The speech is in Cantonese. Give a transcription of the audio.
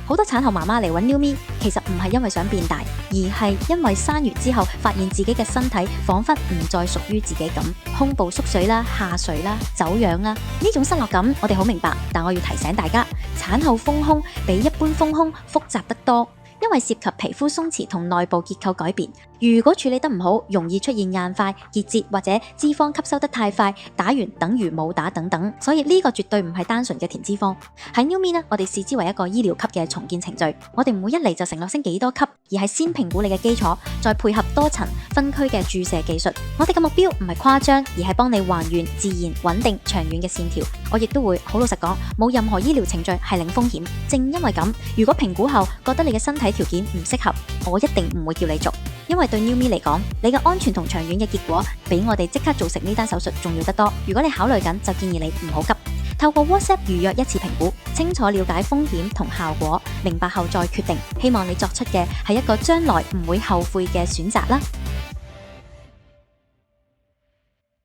好多產後媽媽嚟揾 New Me， 其實唔係因為想變大，而係因為生完之後發現自己嘅身體彷彿唔再屬於自己咁，胸部縮水啦、下垂啦、走樣啦，呢種失落感我哋好明白，但我要提醒大家，產後豐胸比一般豐胸複雜得多。因為涉及皮膚鬆弛同內部結構改變，如果處理得唔好，容易出現硬塊、結節或者脂肪吸收得太快，打完等於冇打等等，所以呢個絕對唔係單純嘅填脂肪。喺 New Me 呢，我哋視之為一個醫療級嘅重建程序，我哋唔會一嚟就承諾升幾多級，而係先評估你嘅基礎，再配合多層分區嘅注射技術。我哋嘅目標唔係誇張，而係幫你還原自然、穩定、長遠嘅線條。我亦都會好老實講，冇任何醫療程序係零風險。正因為咁，如果評估後覺得你嘅身體條件唔適合，我一定唔會叫你做，因為對 New Me 嚟講，你嘅安全同長遠嘅結果比我哋即刻做成呢單手術重要得多。如果你考慮緊，就建議你唔好急，透過 WhatsApp 預約一次評估，清楚了解風險同效果，明白後再決定。希望你作出嘅係一個將來唔會後悔嘅選擇啦。